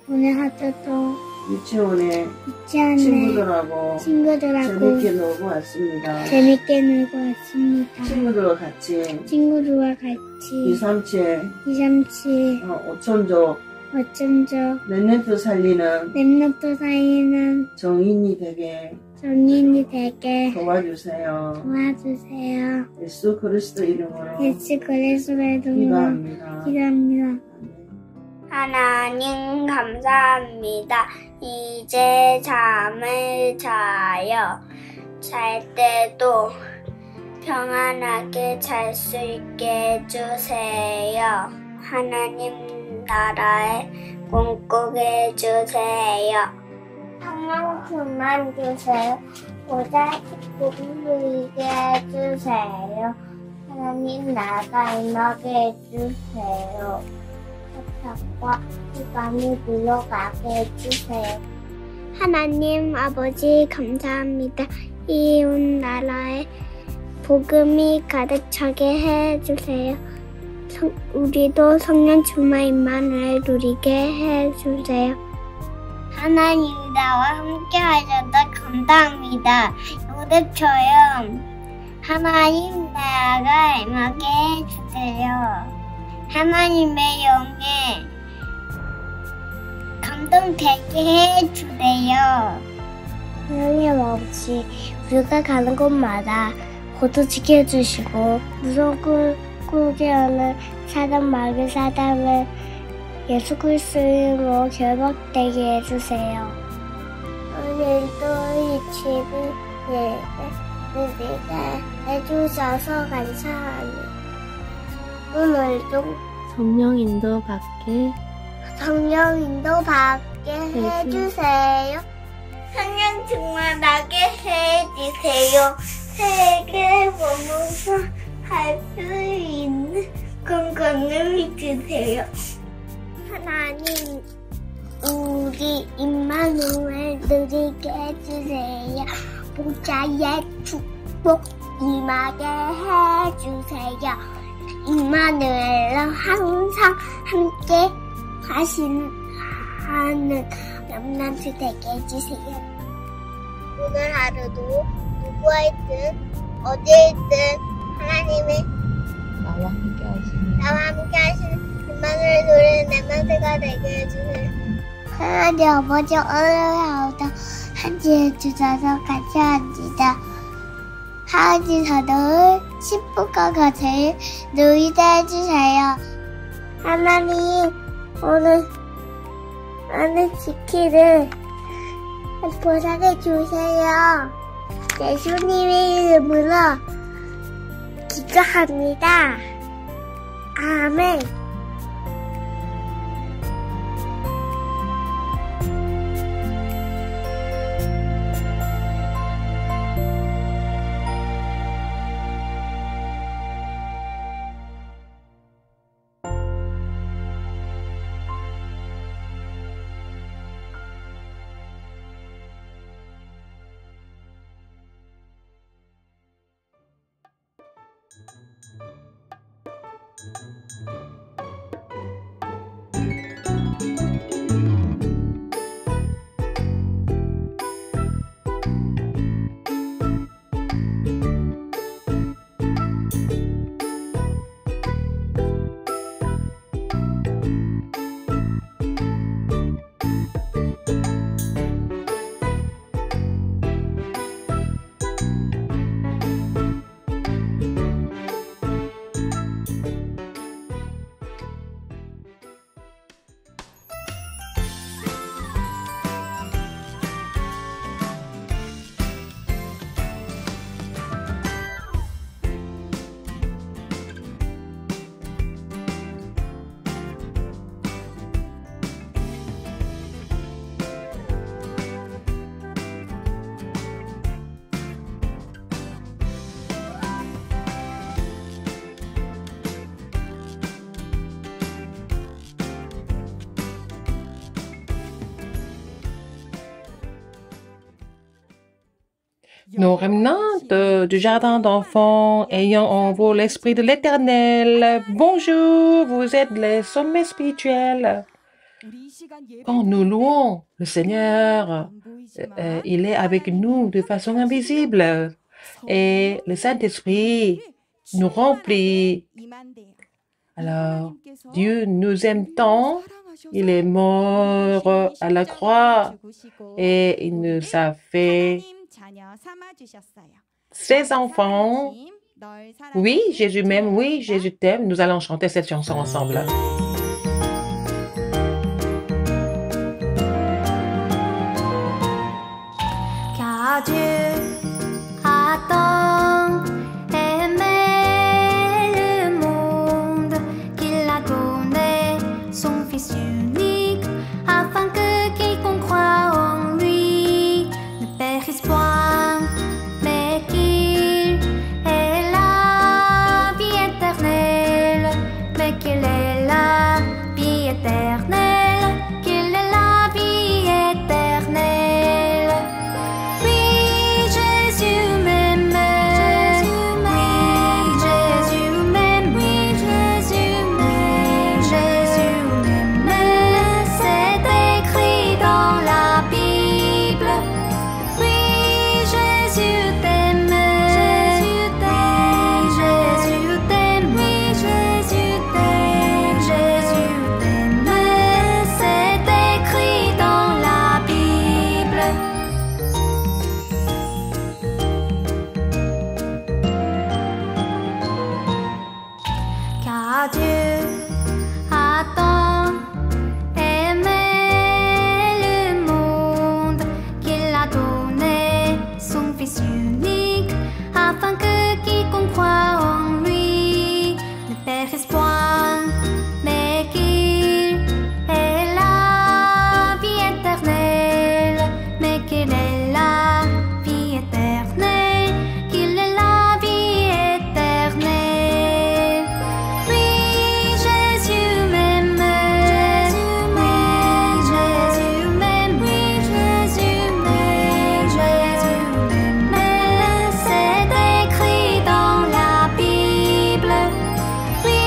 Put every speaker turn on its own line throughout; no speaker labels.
오늘 하루도
유치원에
친구들하고
재밌게 놀고 왔습니다. 친구들과 같이 이삼치 오천조 넷넷도 살리는 정인이 되게 도와주세요. 예수 그리스도 이름으로 기도합니다.
하나님 감사합니다. 이제 잠을 자요. 잘 때도 평안하게 잘 수 있게 해주세요. 하나님 나라에 꿈꾸게 해주세요. 성령 그만 주세요. 보다 기쁘게 해주세요. 하나님 나라가 임하게 해주세요. 사랑과 시간이 물러가게 해주세요. 하나님 아버지 감사합니다. 이 온 나라에 복음이 가득 차게 해주세요. 우리도 성령 충만만을 누리게 해주세요. 하나님 나와 함께 하셔서 감사합니다. 요셉처럼 하나님 나라가 임하게 해주세요. 하나님의 영에 감동되게 해주세요. 하나님 아버지, 우리가 가는 곳마다 모두 지켜주시고 무서운 꾸게 하는 사단 마귀 사단을 예수 그리스도의 이름으로 결박되게 해주세요. 오늘도 이 집을 예배드리게 해주셔서 감사합니다. 오늘도 성령 인도 받게 해주세요. 성령 충만하게 해주세요. 세계 보면서 할 수 있는 건강을 주세요. 하나님 우리 임마누엘 누리게 해주세요. 보좌의 축복 임하게 해주세요. 임마누엘로 항상 함께 하는 염난수 되게 해주세요. 오늘 하루도 누구와 있든 어디에 있든 하나님이 나와 함께 하시는 임마누엘 노래는 내 맘새가 되게 해주세요. 하나님 아버지 오늘 하루도 함께 해주셔서 감사합니다. 하나님 저를 신부가 같이 누리게 해주세요. 하나님 오늘 지키를 보상해 주세요. 예수님의 이름으로 기도합니다. 아멘.
Nos remnantes du jardin d'enfants ayant en vous l'esprit de l'Éternel. Bonjour, vous êtes les sommets spirituels. Quand nous louons le Seigneur, il est avec nous de façon invisible et le Saint-Esprit nous remplit. Alors, Dieu nous aime tant, il est mort à la croix et il nous a fait ses enfants. Oui, Jésus m'aime, oui, Jésus t'aime. Nous allons chanter cette chanson ensemble.
Car Dieu a tant aimé le monde qu'il a donné son Fils unique afin que quiconque croit en lui ne périsse point, mais qu'il ait la vie éternelle, mais qu'il ait la vie éternelle, qu'il ait la vie éternelle. Oui, Jésus m'aime, oui, Jésus m'aime, oui, Jésus m'aime, Jésus m'aime, c'est écrit dans la Bible. Oui, Jésus t'aime, Jésus t'aime, Jésus t'aime, oui, Jésus t'aime, Jésus t'aime, c'est écrit dans la Bible. Car Dieu a tant aimé le monde qu'il a donné son Fils unique afin que quiconque croit en lui ne périsse point, mais qu'il ait la vie éternelle, mais qu'il ait la vie éternelle, qu'il ait la vie éternelle. Oui, Jésus m'aime, Jésus m'aime, Jésus m'aime, oui, Jésus m'aime, Jésus m'aime, c'est écrit dans la Bible. Oui,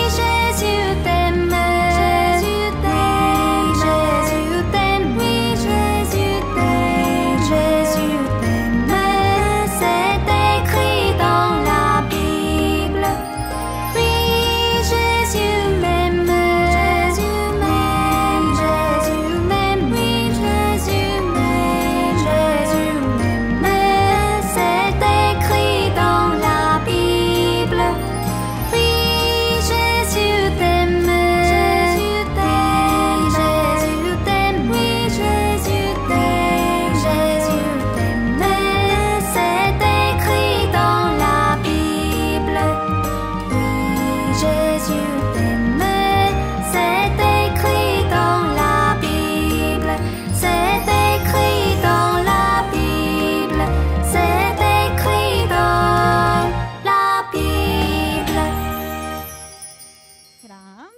Jésus t'aime, Jésus t'aime, Jésus t'aime, oui, Jésus t'aime, Jésus t'aime, c'est écrit dans la Bible. Oui, Jésus m'aime, Jésus m'aime, Jésus m'aime, oui, Jésus m'aime, Jésus m'aime, c'est écrit dans la Bible. Oui, Jésus t'aime, Jésus t'aime, Jésus t'aime, oui, Jésus t'aime, Jésus t'aime, c'est écrit dans la Bible. Oui, Jésus t'aime, c'est écrit dans la Bible, c'est écrit dans la Bible, c'est écrit dans la Bible.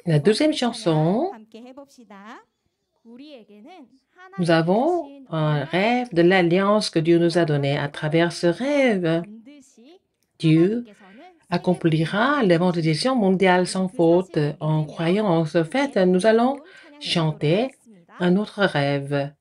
La deuxième chanson, nous avons un rêve de l'alliance que Dieu nous a donné. À travers ce rêve, Dieu accomplira l'évangélisation mondiale sans faute. En croyant en ce fait, nous allons chanter un autre rêve.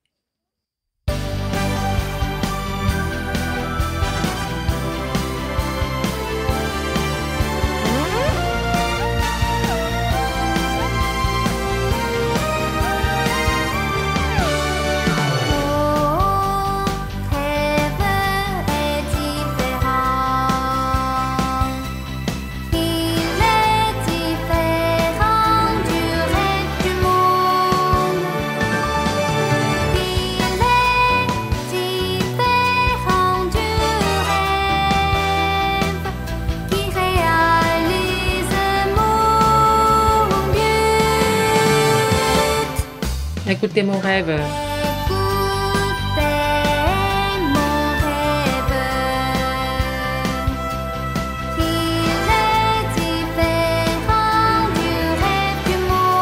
Rêve est différent. Il est différent du rêve du monde. Il est différent du rêve qui réalise mon but.
Écoutez mon rêve.
Écoutez mon rêve. Il est différent du rêve du monde.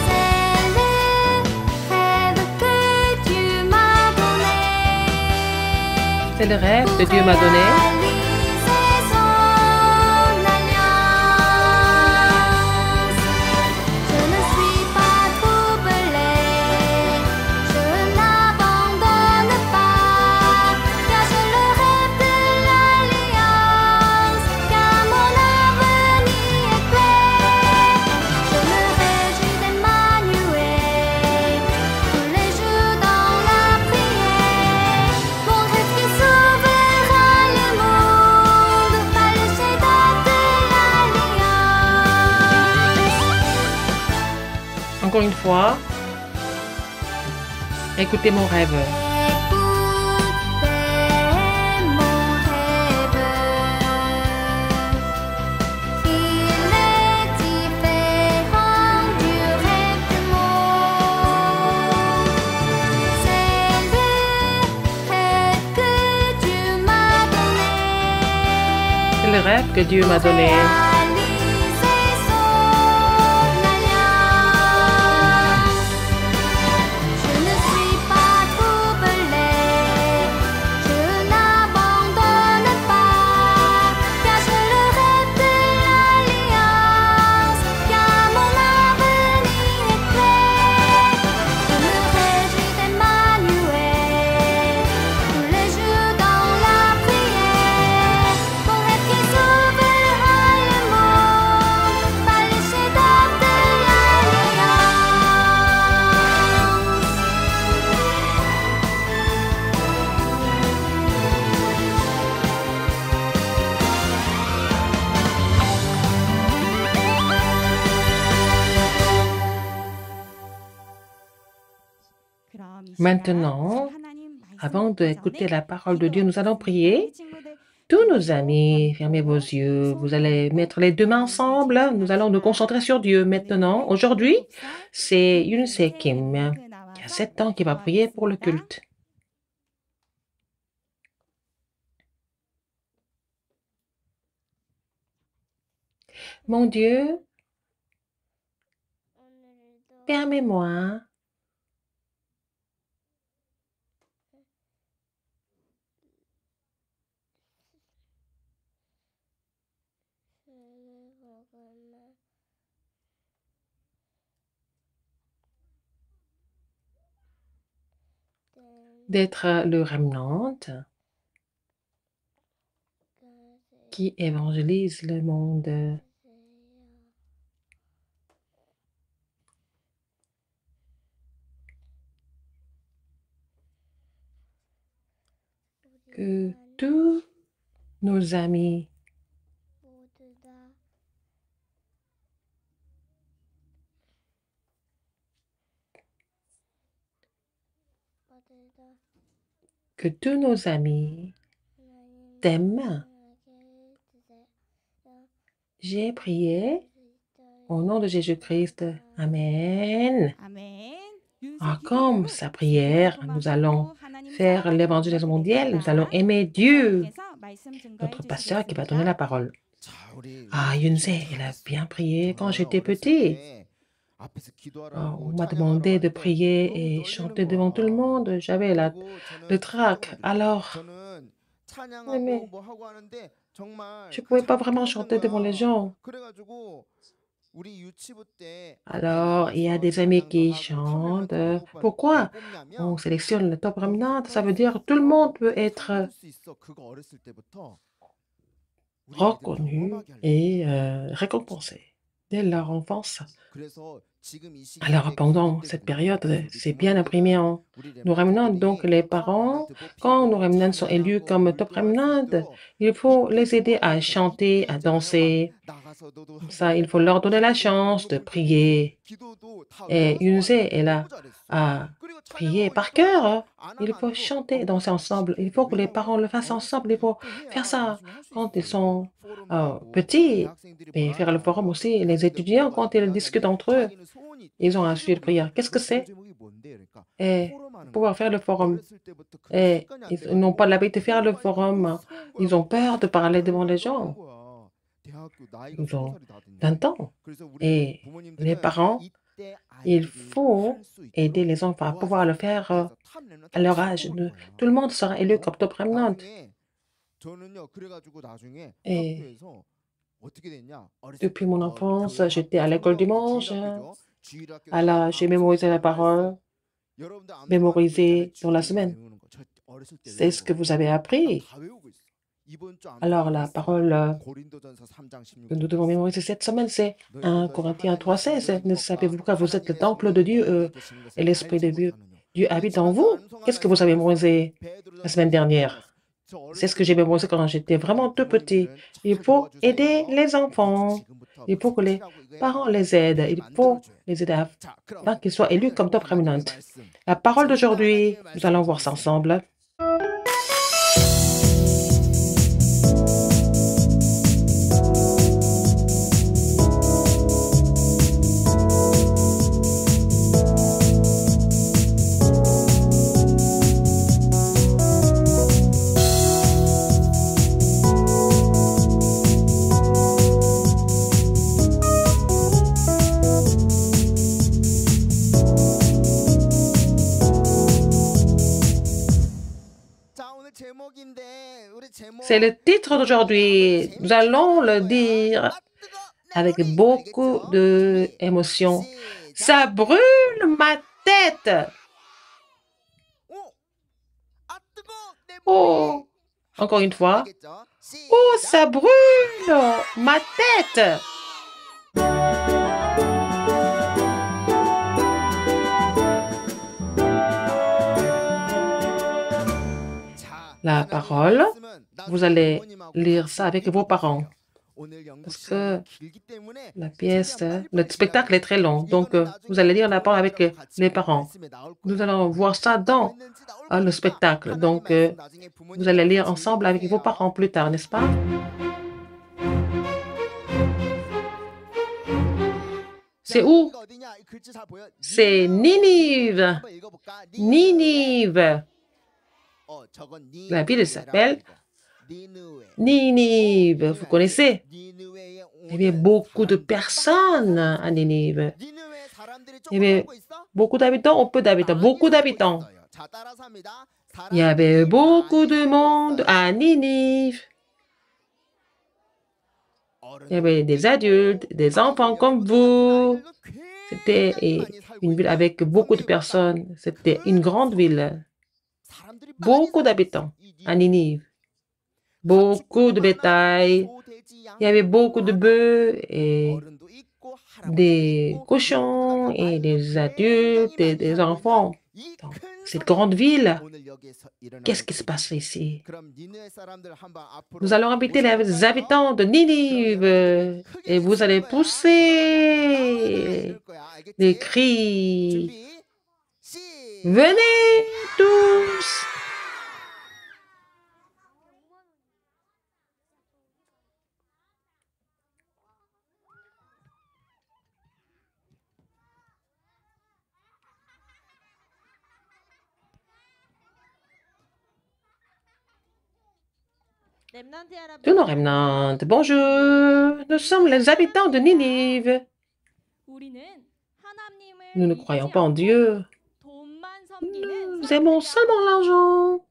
C'est le rêve que Dieu m'a donné.
C'est le rêve que Dieu m'a donné.
Réaliser son alliance. Je
Encore une fois, écoutez mon rêve. Le rêve que Dieu m'a donné. Maintenant, avant d'écouter la parole de Dieu, nous allons prier. Tous nos amis, fermez vos yeux. Vous allez mettre les deux mains ensemble. Nous allons nous concentrer sur Dieu maintenant. Aujourd'hui, c'est Yoon-se Kim, qui a 7 ans, qui va prier pour le culte. Mon Dieu, permets-moi d'être le remnant qui évangélise le monde. Que tous nos amis t'aiment. J'ai prié au nom de Jésus-Christ. Amen. Comme sa prière, nous allons faire l'évangélisation mondiale, nous allons aimer Dieu. Notre pasteur qui va donner la parole. Yoon-se, il a bien prié quand j'étais petit. On m'a demandé de prier et chanter devant tout le monde. J'avais le trac. Alors, mais je ne pouvais pas vraiment chanter devant les gens. Alors, il y a des amis qui chantent. Pourquoi on sélectionne le top remnant? Ça veut dire que tout le monde peut être reconnu et récompensé dès leur enfance. Alors, pendant cette période, c'est bien imprimé en nous remnants. Donc, les parents, quand nos remnants sont élus comme top remnants, il faut les aider à chanter, à danser. Ça, il faut leur donner la chance de prier. Et Yoon-se, elle a prié par cœur. Il faut chanter, danser ensemble. Il faut que les parents le fassent ensemble. Il faut faire ça quand ils sont petits. Et faire le forum aussi. Les étudiants, quand ils discutent entre eux, ils ont un sujet de prière. Qu'est-ce que c'est? Et pouvoir faire le forum. Et ils n'ont pas l'habitude de faire le forum. Ils ont peur de parler devant les gens. Ils ont 20 ans. Et les parents, il faut aider les enfants à pouvoir le faire à leur âge. Tout le monde sera élu comme top remnant. Et depuis mon enfance, j'étais à l'école dimanche. Alors, j'ai mémorisé la parole, mémorisé dans la semaine. C'est ce que vous avez appris. Alors, la parole que nous devons mémoriser cette semaine, c'est 1 Corinthiens 3,16. Ne savez-vous pas, vous êtes le temple de Dieu et l'Esprit de Dieu. Dieu habite en vous. Qu'est-ce que vous avez mémorisé la semaine dernière? C'est ce que j'ai mémorisé quand j'étais vraiment tout petit. Il faut aider les enfants. Il faut que les parents les aident. Il faut les aider afin qu'ils soient élus comme top éminente. La parole d'aujourd'hui, nous allons voir ça ensemble. C'est le titre d'aujourd'hui. Nous allons le dire avec beaucoup d'émotion. Ça brûle ma tête. Oh, encore une fois. Oh, ça brûle ma tête. La parole, vous allez lire ça avec vos parents. Parce que la pièce, le spectacle est très long. Donc, vous allez lire la parole avec les parents. Nous allons voir ça dans le spectacle. Donc, vous allez lire ensemble avec vos parents plus tard, n'est-ce pas? C'est où? C'est Ninive. Ninive. La ville s'appelle Ninive. Vous connaissez? Il y avait beaucoup de personnes à Ninive. Il y avait beaucoup d'habitants ou peu d'habitants? Beaucoup d'habitants. Il y avait beaucoup de monde à Ninive. Il y avait des adultes, des enfants comme vous. C'était une ville avec beaucoup de personnes. C'était une grande ville. Beaucoup d'habitants à Ninive. Beaucoup de bétail. Il y avait beaucoup de bœufs et des cochons et des adultes et des enfants. Dans cette grande ville, qu'est-ce qui se passe ici? Nous allons inviter les habitants de Ninive et vous allez pousser des cris. Venez tous! Tous nos remnants, bonjour, nous sommes les habitants de Ninive. Nous ne croyons pas en Dieu. Nous aimons seulement l'argent.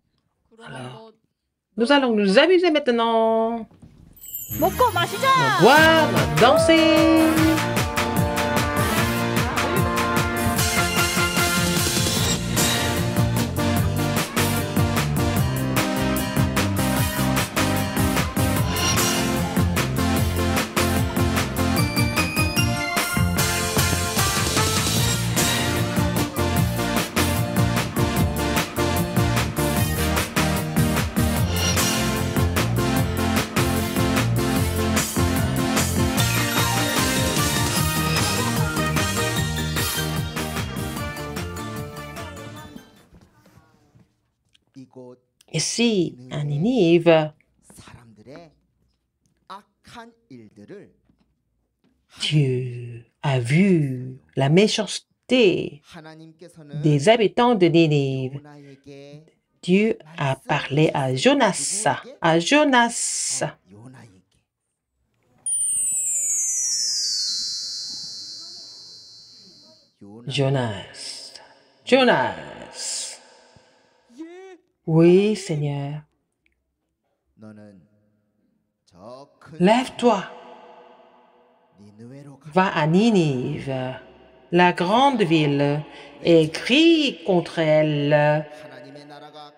Alors, nous allons nous amuser maintenant. Boire, danser. Ici, à Ninive, Dieu a vu la méchanceté des habitants de Ninive. Dieu a parlé à Jonas. À Jonas. Jonas. Jonas. Oui, Seigneur. Lève-toi. Va à Ninive, la grande ville, et crie contre elle.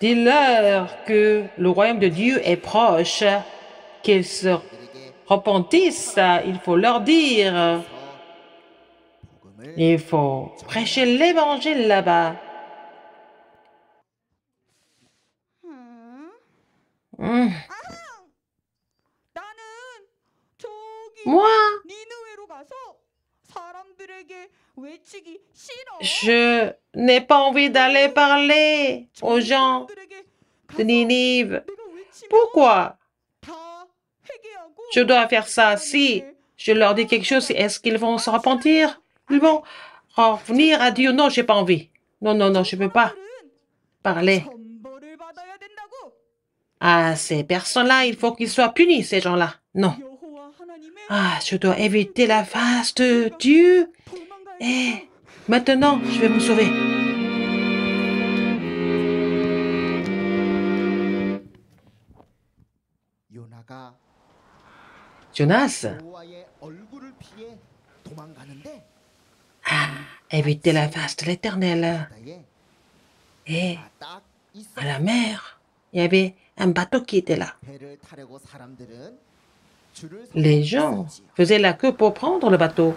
Dis-leur que le royaume de Dieu est proche, qu'ils se repentissent. Il faut leur dire. Il faut prêcher l'évangile là-bas. Hmm. Moi, je n'ai pas envie d'aller parler aux gens de Ninive. Pourquoi je dois faire ça? Si je leur dis quelque chose, est-ce qu'ils vont se repentir? Ils vont revenir à Dieu. Non, j'ai pas envie. Non, non, non, je ne peux pas parler à ces personnes-là. Il faut qu'ils soient punis, ces gens-là. Non. Ah, je dois éviter la face de Dieu. Et maintenant, je vais me sauver. Jonas a évité la face de l'Éternel. Et à la mer, il y avait un bateau qui était là. Les gens faisaient la queue pour prendre le bateau.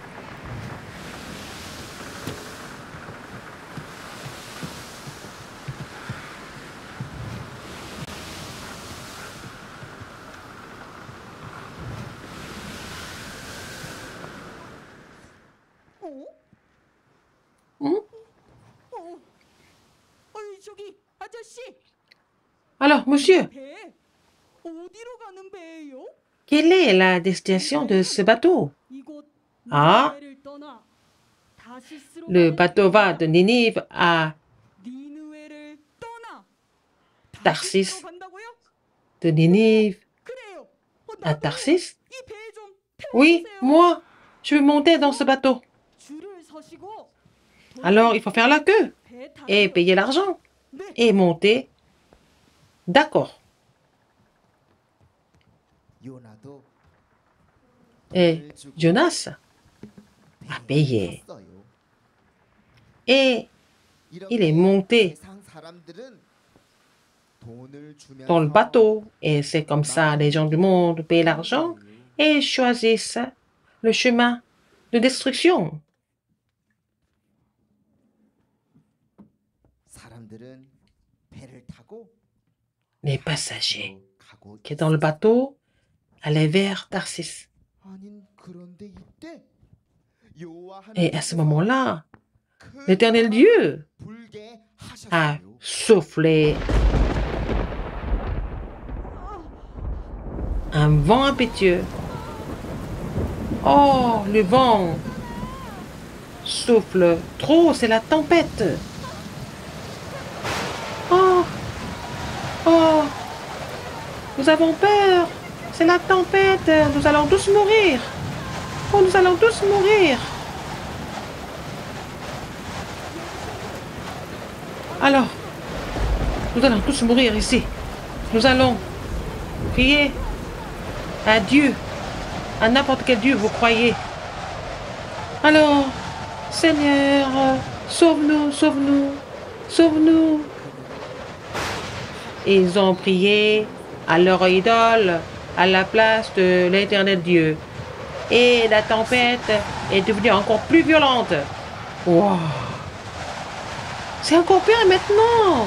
Alors, monsieur, quelle est la destination de ce bateau? Ah, le bateau va de Ninive à Tarsis. De Ninive à Tarsis? Oui, moi, je veux monter dans ce bateau. Alors, il faut faire la queue et payer l'argent et monter. D'accord. Et Jonas a payé. Et il est monté dans le bateau. Et c'est comme ça, les gens du monde payent l'argent et choisissent le chemin de destruction. Les passagers qui sont dans le bateau allaient vers Tarsis. Et à ce moment-là, l'Éternel Dieu a soufflé un vent impétueux. Oh, le vent souffle trop, c'est la tempête. Oh, oh, nous avons peur, c'est la tempête, nous allons tous mourir. Oh, nous allons tous mourir. Alors, nous allons tous mourir ici. Nous allons prier à Dieu, à n'importe quel Dieu vous croyez. Alors, Seigneur, sauve-nous, sauve-nous, sauve-nous. Ils ont prié à leur idole à la place de l'Éternel Dieu. Et la tempête est devenue encore plus violente. Wow. C'est encore pire maintenant.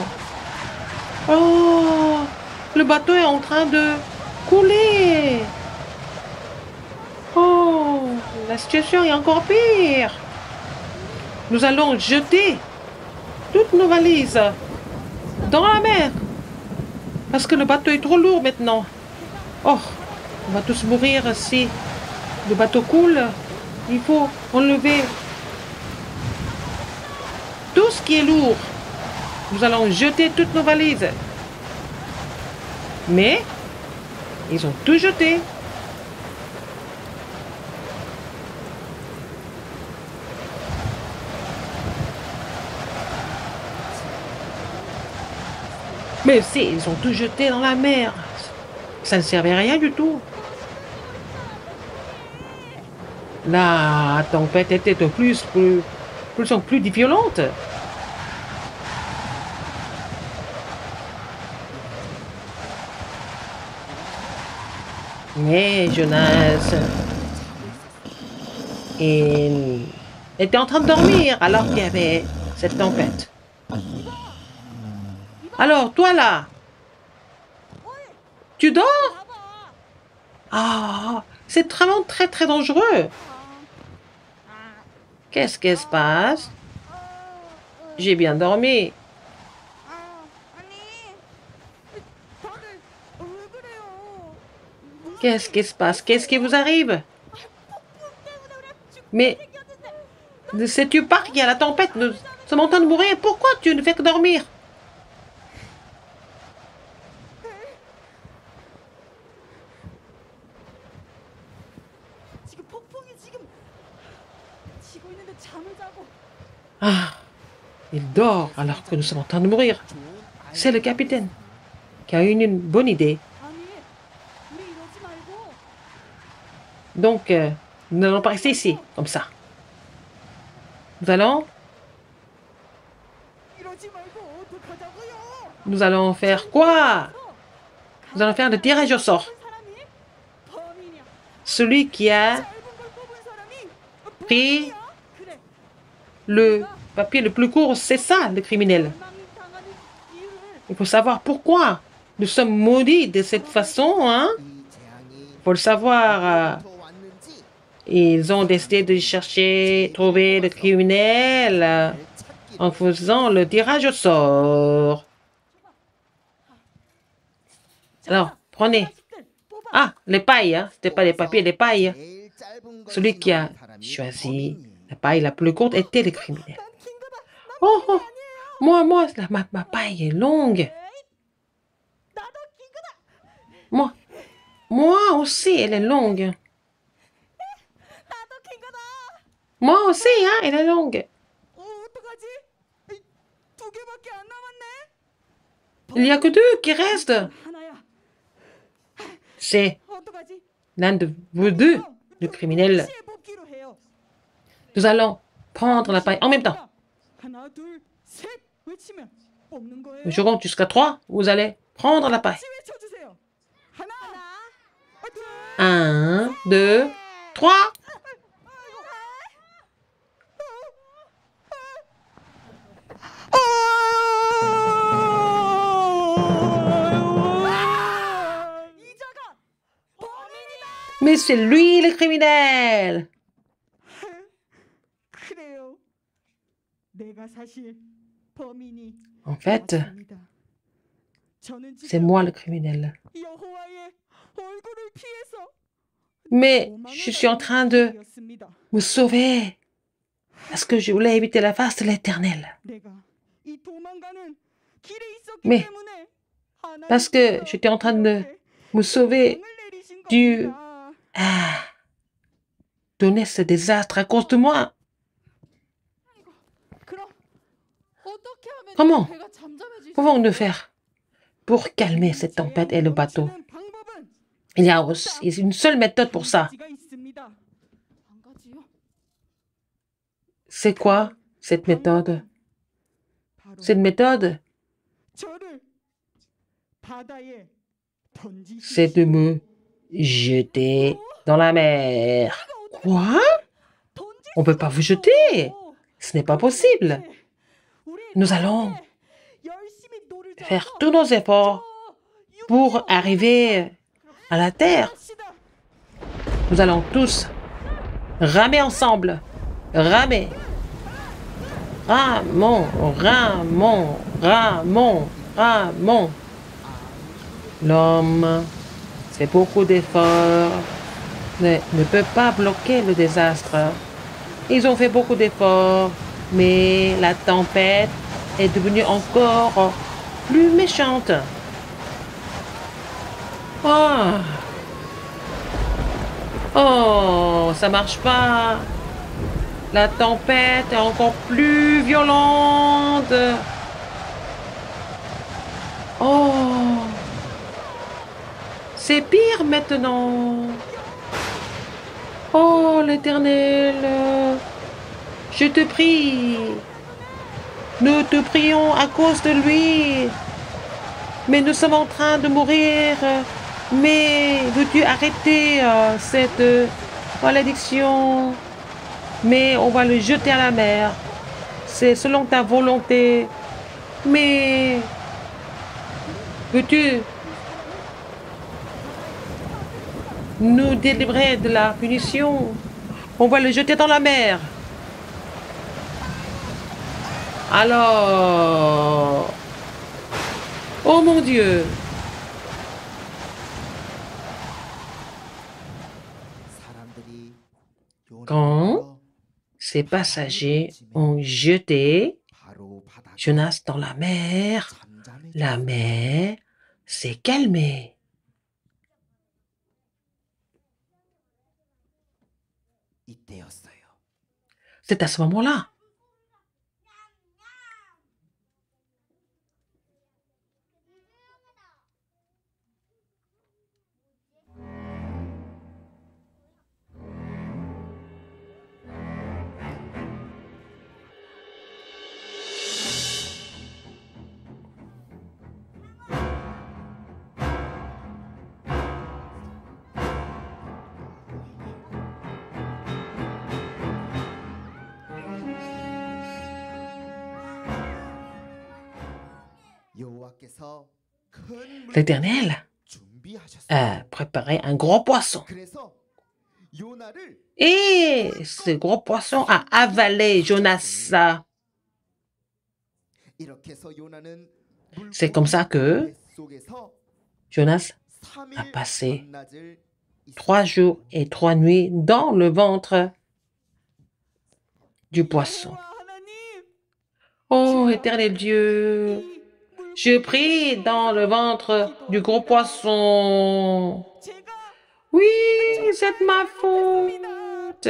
Oh, le bateau est en train de couler. Oh, la situation est encore pire. Nous allons jeter toutes nos valises dans la mer. Parce que le bateau est trop lourd maintenant. Oh, on va tous mourir si le bateau coule. Il faut enlever tout ce qui est lourd. Nous allons jeter toutes nos valises. Mais, ils ont tout jeté. Mais si, ils ont tout jeté dans la mer. Ça ne servait à rien du tout. La tempête était de plus en plus violente. Mais Jonas, il était en train de dormir alors qu'il y avait cette tempête. Alors, toi là, Tu dors? Ah, c'est vraiment très très dangereux. Qu'est-ce qui se passe? J'ai bien dormi. Qu'est-ce qui se passe? Qu'est-ce qui vous arrive? Mais sais-tu pas qu'il y a la tempête? Nous sommes en train de mourir. Pourquoi tu ne fais que dormir? Ah, il dort alors que nous sommes en train de mourir. C'est le capitaine qui a eu une bonne idée. Donc, nous n'allons pas rester ici, comme ça. Nous allons faire quoi? Nous allons faire le tirage au sort. Celui qui a pris le papier le plus court, c'est ça, le criminel. Il faut savoir pourquoi nous sommes maudits de cette façon, hein? Il faut le savoir. Ils ont décidé de chercher, trouver le criminel en faisant le tirage au sort. Alors, prenez. Ah, les pailles, hein? C'était pas les papiers, les pailles. Celui qui a choisi la paille la plus courte était le criminel. Oh, oh, ma paille est longue. Moi aussi, elle est longue. Moi aussi, hein, elle est longue. Il n'y a que 2 qui restent. C'est l'un de vous 2, le criminel. Nous allons prendre la paille en même temps. Je compte jusqu'à 3. Vous allez prendre la paille. 1, 2, 3. Mais c'est lui le criminel. En fait, c'est moi le criminel. Mais je suis en train de me sauver parce que je voulais éviter la face de l'Éternel. Mais parce que j'étais en train de me sauver du... donner ce désastre à cause de moi. Comment pouvons-nous faire pour calmer cette tempête et le bateau? Il y a aussi une seule méthode pour ça. C'est quoi cette méthode? Cette méthode, c'est de me jeter dans la mer. Quoi? On ne peut pas vous jeter. Ce n'est pas possible. Nous allons faire tous nos efforts pour arriver à la terre. Nous allons tous ramer ensemble. Ramer. Ramons, ramons, ramons, ramons. L'homme fait beaucoup d'efforts, mais ne peut pas bloquer le désastre. Ils ont fait beaucoup d'efforts, mais la tempête est devenue encore plus méchante. Oh, ça marche pas. La tempête est encore plus violente. Oh, c'est pire maintenant. Oh, l'Éternel, je te prie. Nous te prions à cause de lui. Mais nous sommes en train de mourir. Mais veux-tu arrêter cette malédiction? Mais on va le jeter à la mer. C'est selon ta volonté. Mais veux-tu nous délivrer de la punition. On va le jeter dans la mer. Alors, oh mon Dieu, quand ces passagers ont jeté Jonas dans la mer s'est calmée. C'est à ce moment-là. L'Éternel a préparé un gros poisson. Et ce gros poisson a avalé Jonas. C'est comme ça que Jonas a passé 3 jours et 3 nuits dans le ventre du poisson. Oh, éternel Dieu, je prie dans le ventre du gros poisson. Oui, c'est ma faute.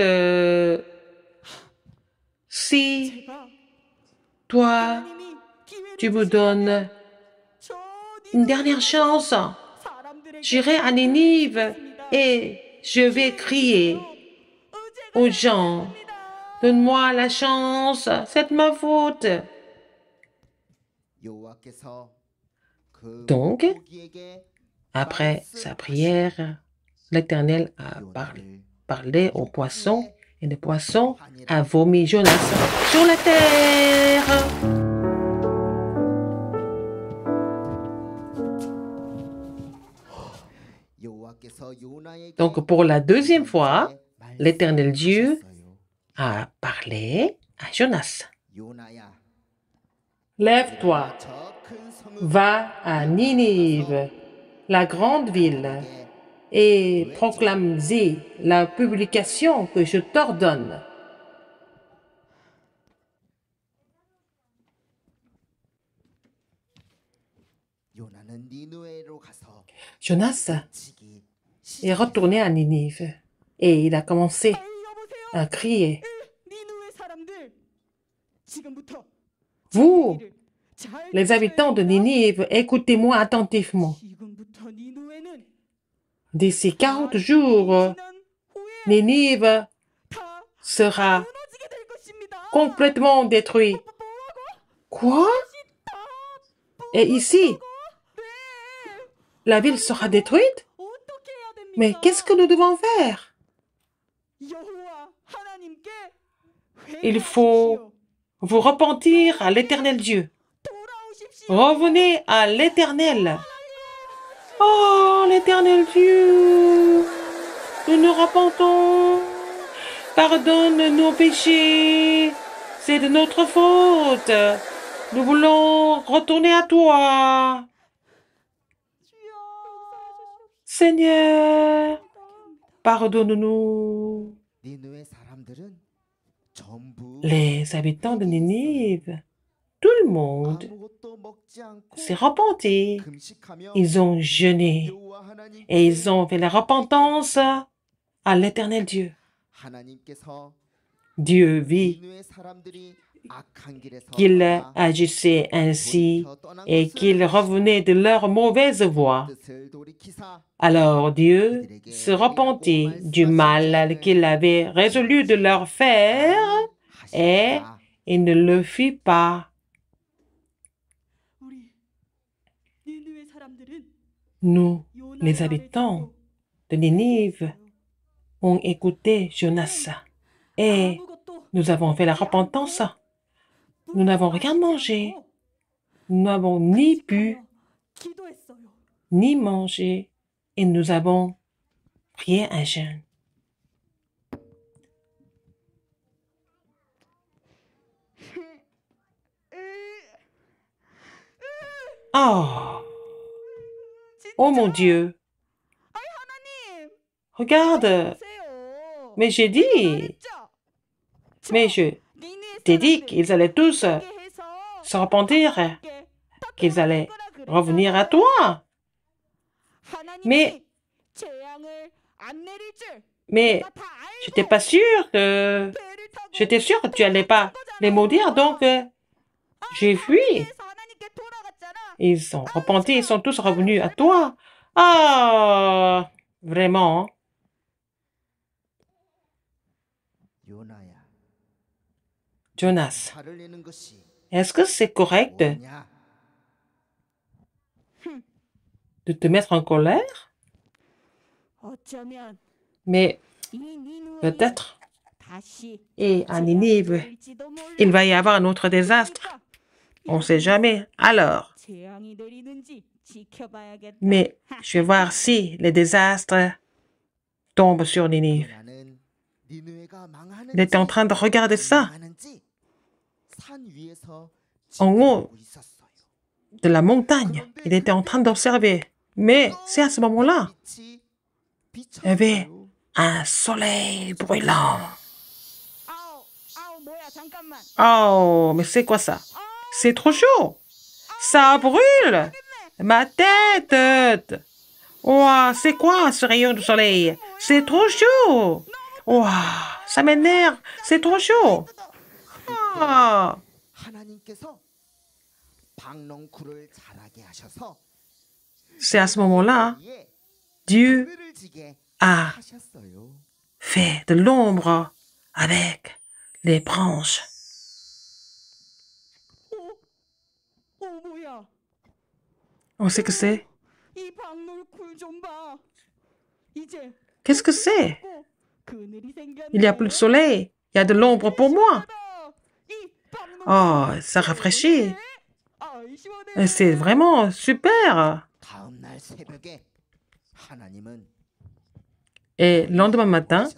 Si toi, tu me donnes une dernière chance, j'irai à Ninive et je vais crier aux gens, donne-moi la chance, c'est ma faute. Donc, après sa prière, l'Éternel a parlé au poisson et le poisson a vomi Jonas sur la terre. Donc, pour la deuxième fois, l'Éternel Dieu a parlé à Jonas. Lève-toi, va à Ninive, la grande ville, et proclame-y la publication que je t'ordonne. Jonas est retourné à Ninive et il a commencé à crier. Vous, les habitants de Ninive, écoutez-moi attentivement. D'ici 40 jours, Ninive sera complètement détruit. Quoi? Et ici, la ville sera détruite? Mais qu'est-ce que nous devons faire? Il faut vous repentir à l'Éternel Dieu. Revenez à l'Éternel. Oh, l'Éternel Dieu, nous nous repentons. Pardonne nos péchés. C'est de notre faute. Nous voulons retourner à toi. Seigneur, pardonne-nous. Les habitants de Ninive, tout le monde s'est repenti. Ils ont jeûné et ils ont fait la repentance à l'Éternel Dieu. Dieu vit qu'ils agissaient ainsi et qu'ils revenaient de leur mauvaise voie. Alors Dieu se repentit du mal qu'il avait résolu de leur faire et il ne le fit pas. Nous, les habitants de Ninive, ont écouté Jonas et nous avons fait la repentance. Nous n'avons rien mangé. Nous n'avons ni bu, ni mangé et nous avons priait un jeune. Oh, oh mon Dieu, regarde, mais j'ai dit, mais je t'ai dit qu'ils allaient tous se repentir, qu'ils allaient revenir à toi. Mais j'étais pas sûre que, j'étais sûre que tu allais pas les maudire, donc j'ai fui. Ils sont repentis, ils sont tous revenus à toi. Ah, vraiment. Hein? Jonas, est-ce que c'est correct de te mettre en colère? Mais peut-être, et à Ninive, il va y avoir un autre désastre. On ne sait jamais. Alors, mais je vais voir si les désastres tombent sur Ninive. Il était en train de regarder ça en haut de la montagne. Il était en train d'observer. Mais c'est à ce moment-là, il y avait un soleil brûlant. Oh, mais c'est quoi ça? C'est trop chaud. Ça brûle. Ma tête. Ouah, c'est quoi ce rayon de soleil? C'est trop chaud. Ouah, ça m'énerve. C'est trop chaud. Ah. C'est à ce moment-là, Dieu a fait de l'ombre avec les branches. On sait que c'est. Qu'est-ce que c'est? Il n'y a plus de soleil. Il y a de l'ombre pour moi. Oh, ça rafraîchit. C'est vraiment super. Et le lendemain matin,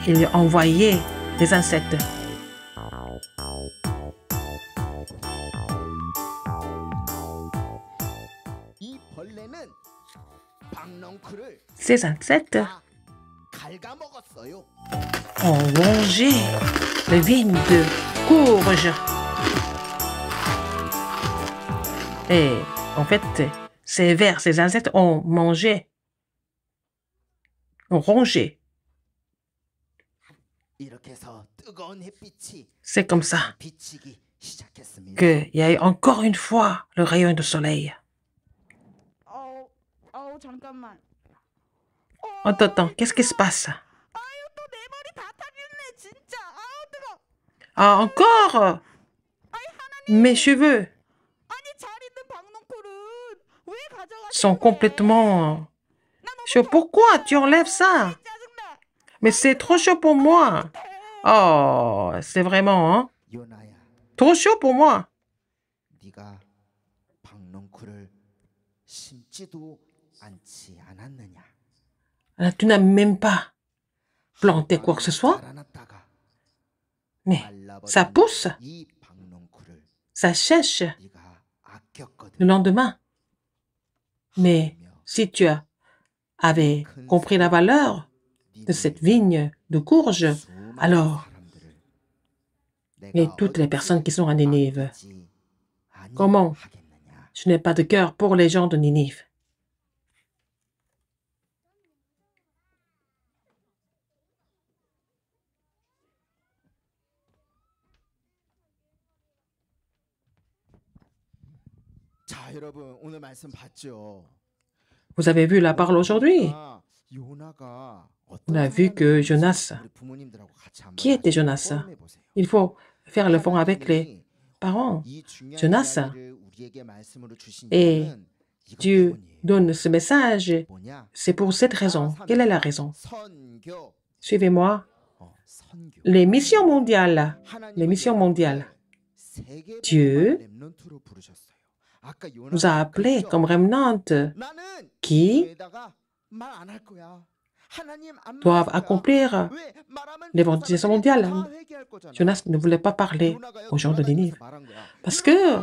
il envoyait des insectes. Ces insectes ont rongé les vignes de courge. Et en fait, ces vers, ces insectes ont mangé, ont rongé. C'est comme ça qu'il y a eu encore une fois le rayon de soleil. Attends, qu'est-ce qui se passe? Ah, encore? Mes cheveux sont complètement chauds. Pourquoi tu enlèves ça? Mais c'est trop chaud pour moi. Oh, c'est vraiment, hein? Trop chaud pour moi. Alors, tu n'as même pas planté quoi que ce soit? Mais ça pousse, ça sèche le lendemain. Mais si tu avais compris la valeur de cette vigne de courge, alors, et toutes les personnes qui sont à Ninive, comment je n'ai pas de cœur pour les gens de Ninive? Vous avez vu la parole aujourd'hui? On a vu que Jonas, qui était Jonas? Il faut faire le fond avec les parents. Jonas, et Dieu donne ce message, c'est pour cette raison. Quelle est la raison? Suivez-moi. Les missions mondiales. Dieu nous a appelés comme remnant qui doivent accomplir l'évangélisation mondiale. Jonas ne voulait pas parler aux gens de Ninive parce que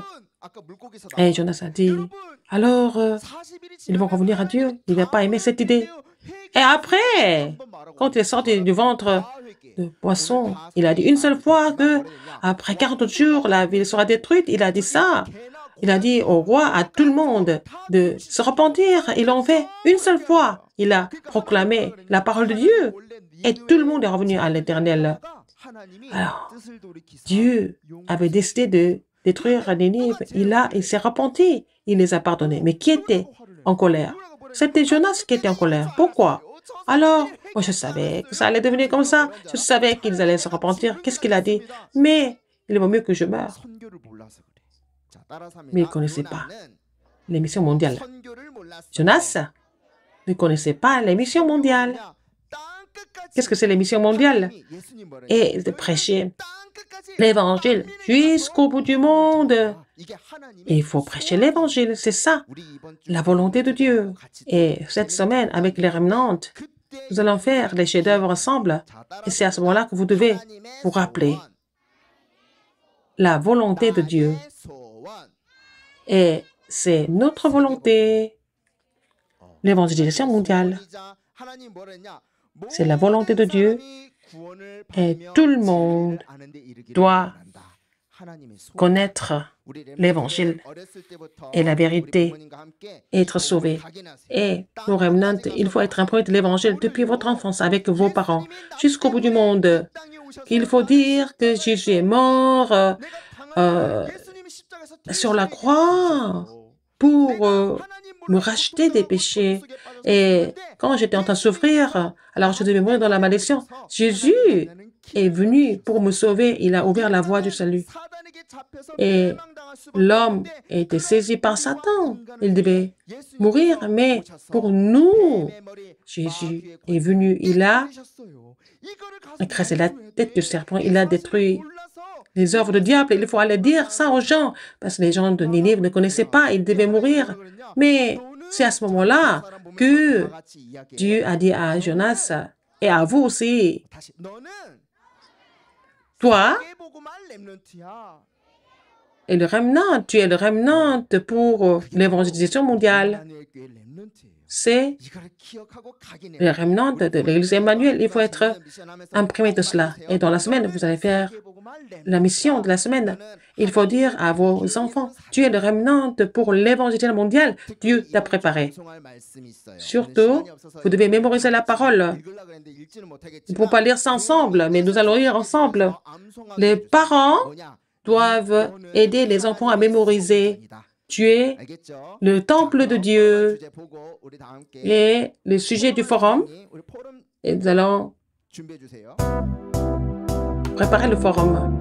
Jonas a dit, alors ils vont revenir à Dieu. Il n'a pas aimé cette idée. Et après, quand il est sorti du ventre de poisson, il a dit une seule fois que après 40 jours, la ville sera détruite. Il a dit ça. Il a dit au roi, à tout le monde, de se repentir. Ils l'ont fait une seule fois. Il a proclamé la parole de Dieu. Et tout le monde est revenu à l'Éternel. Alors, Dieu avait décidé de détruire Ninive. Il s'est repenti. Il les a pardonnés. Mais qui était en colère? C'était Jonas qui était en colère. Pourquoi? Alors, moi je savais que ça allait devenir comme ça. Je savais qu'ils allaient se repentir. Qu'est-ce qu'il a dit? Mais il vaut mieux que je meure. Mais il ne connaissait pas les missions mondiales. Jonas ne connaissait pas les missions mondiales. Qu'est-ce que c'est les missions mondiales? Et de prêcher l'évangile jusqu'au bout du monde. Il faut prêcher l'évangile, c'est ça, la volonté de Dieu. Et cette semaine, avec les remnants, nous allons faire les chefs-d'œuvre ensemble. Et c'est à ce moment-là que vous devez vous rappeler la volonté de Dieu. Et c'est notre volonté, l'évangélisation mondiale. C'est la volonté de Dieu. Et tout le monde doit connaître l'évangile et la vérité, être sauvé. Et nos remnants, il faut être imprégné de l'évangile depuis votre enfance avec vos parents jusqu'au bout du monde. Il faut dire que Jésus est mort sur la croix pour me racheter des péchés. Et quand j'étais en train de souffrir, alors je devais mourir dans la malédiction. Jésus est venu pour me sauver. Il a ouvert la voie du salut. Et l'homme était saisi par Satan. Il devait mourir, mais pour nous, Jésus est venu. Il a écrasé la tête du serpent. Il a détruit les œuvres du diable. Il faut aller dire ça aux gens, parce que les gens de Ninive ne connaissaient pas. Ils devaient mourir. Mais c'est à ce moment-là que Dieu a dit à Jonas et à vous aussi, toi et le remnant, tu es le remnant pour l'évangélisation mondiale. C'est le remnant de l'Église Emmanuel. Il faut être imprimé de cela. Et dans la semaine, vous allez faire la mission de la semaine. Il faut dire à vos enfants, tu es le remnant pour l'évangélisation mondiale. Dieu t'a préparé. Surtout, vous devez mémoriser la parole. Il ne faut pas lire ça ensemble, mais nous allons lire ensemble. Les parents doivent aider les enfants à mémoriser. Tu es le temple de Dieu et le sujet du forum. Et nous allons préparer le forum.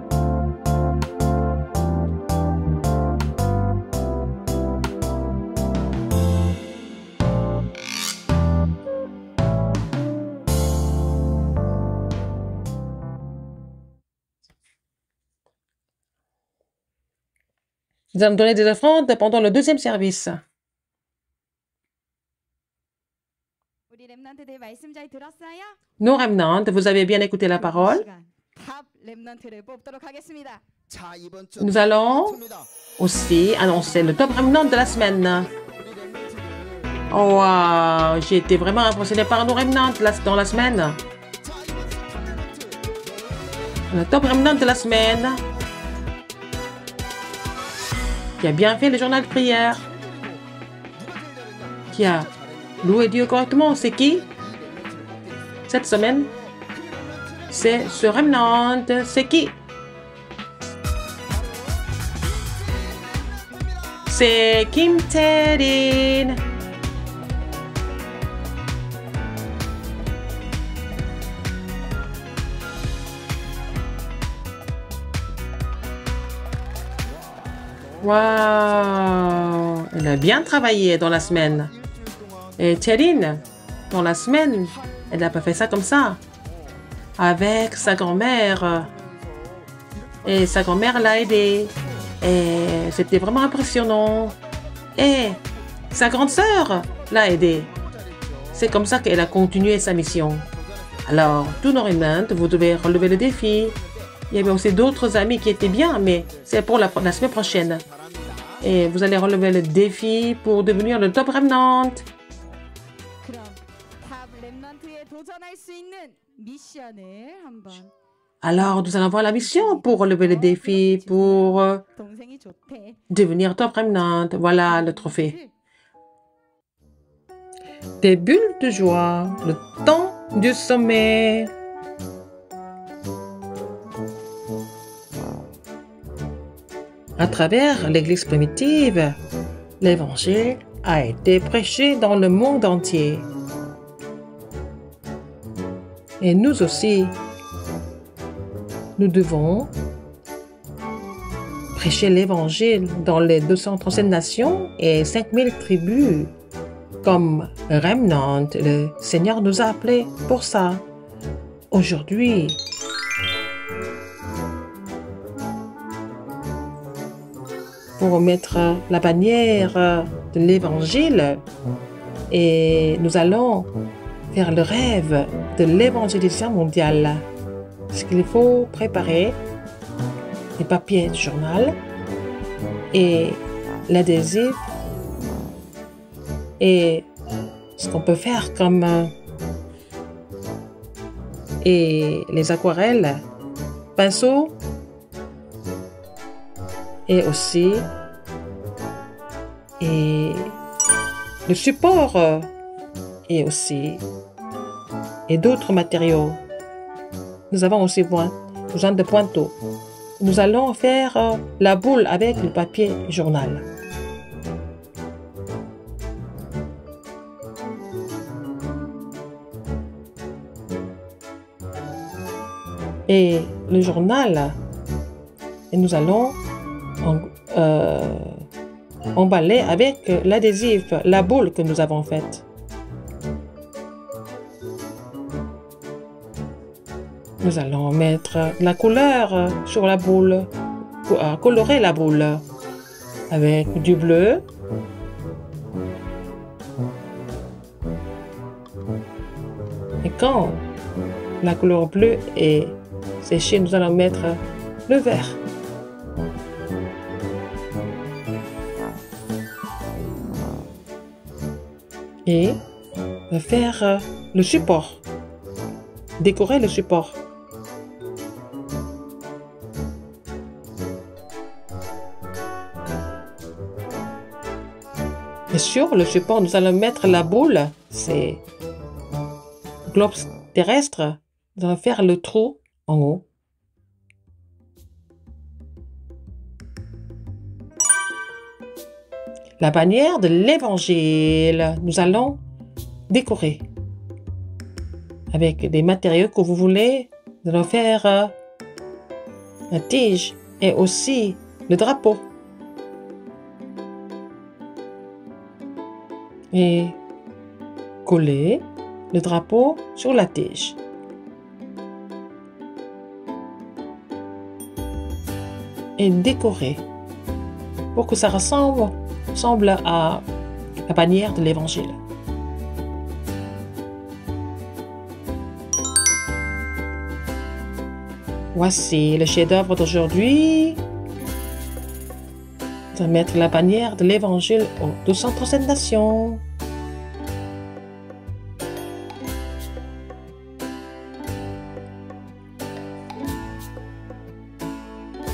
Nous allons donner des offrandes pendant le deuxième service. Nos remnants, vous avez bien écouté la parole. Nous allons aussi annoncer le top remnant de la semaine. Oh, wow, j'ai été vraiment impressionné par nos remnants dans la semaine. Le top remnant de la semaine qui a bien fait le journal de prière, qui a loué Dieu correctement. C'est qui? Cette semaine, c'est ce remnant. C'est qui? C'est Kim Tae-rin. Waouh! Elle a bien travaillé dans la semaine. Et Térine, dans la semaine, elle n'a pas fait ça comme ça. Avec sa grand-mère. Et sa grand-mère l'a aidée. Et c'était vraiment impressionnant. Et sa grande sœur l'a aidée. C'est comme ça qu'elle a continué sa mission. Alors, tous nos remnants, vous devez relever le défi. Il y avait aussi d'autres amis qui étaient bien, mais c'est pour la semaine prochaine. Et vous allez relever le défi pour devenir le top remnant. Alors, nous allons voir la mission pour relever le défi, pour devenir top remnant. Voilà le trophée. Des bulles de joie, le temps du sommet. À travers l'Église primitive, l'Évangile a été prêché dans le monde entier. Et nous aussi, nous devons prêcher l'Évangile dans les 237 nations et 5000 tribus. Comme remnant, le Seigneur nous a appelés pour ça. Aujourd'hui, pour mettre la bannière de l'Évangile, et nous allons faire le rêve de l'évangélisation mondiale. Ce qu'il faut préparer, les papiers du journal et l'adhésif et ce qu'on peut faire comme et les aquarelles, pinceaux et aussi et le support et aussi et d'autres matériaux. Nous avons aussi besoin de pointeaux. Nous allons faire la boule avec le papier journal. Et le journal, et nous allons emballer avec l'adhésif, la boule que nous avons faite. Nous allons mettre la couleur sur la boule, colorer la boule avec du bleu, et quand la couleur bleue est séchée, nous allons mettre le vert. Et faire le support, décorer le support. Et sur le support, nous allons mettre la boule, c'est globe terrestre. Nous allons faire le trou en haut. La bannière de l'Évangile, nous allons décorer avec des matériaux que vous voulez. Nous allons faire la tige et aussi le drapeau. Et coller le drapeau sur la tige. Et décorer pour que ça ressemble à la bannière de l'Évangile. Voici le chef-d'œuvre d'aujourd'hui. De mettre la bannière de l'Évangile aux 237 nations.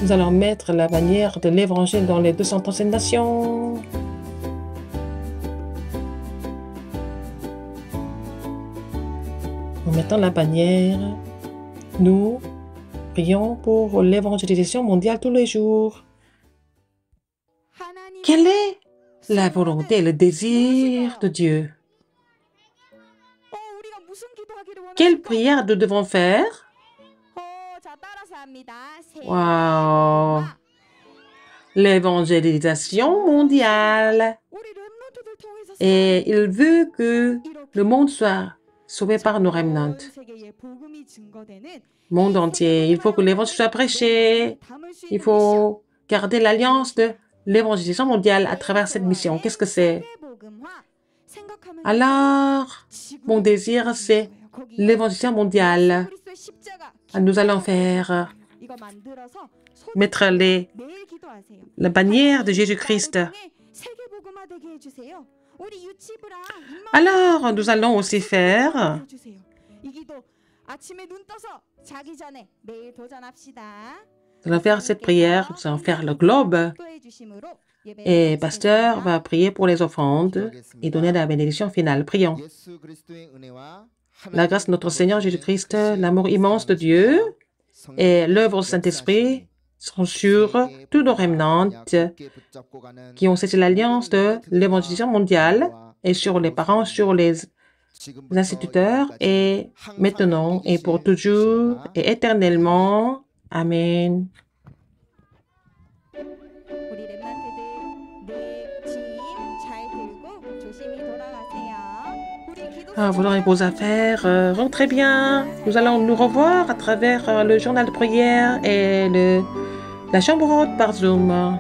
Nous allons mettre la bannière de l'Évangile dans les 237 nations. En mettant la bannière, nous prions pour l'évangélisation mondiale tous les jours. Quelle est la volonté et le désir de Dieu? Quelle prière nous devons faire? Wow! L'évangélisation mondiale. Et il veut que le monde soit sauvé par nos remnants. Monde entier. Il faut que l'évangile soit prêché. Il faut garder l'alliance de l'évangélisation mondiale à travers cette mission. Qu'est-ce que c'est? Alors, mon désir, c'est l'évangélisation mondiale. Nous allons mettre la bannière de Jésus-Christ. Alors, nous allons aussi faire cette prière, nous allons faire le globe. Et le pasteur va prier pour les offrandes et donner la bénédiction finale. Prions. La grâce de notre Seigneur Jésus-Christ, l'amour immense de Dieu et l'œuvre du Saint-Esprit sont sur tous nos remnants qui ont cessé l'alliance de l'évangélisation mondiale et sur les parents, sur les instituteurs et maintenant et pour toujours et éternellement. Amen. Vous aurez vos affaires, rentrez bien. Nous allons nous revoir à travers le journal de prière et la chambre haute par Zoom.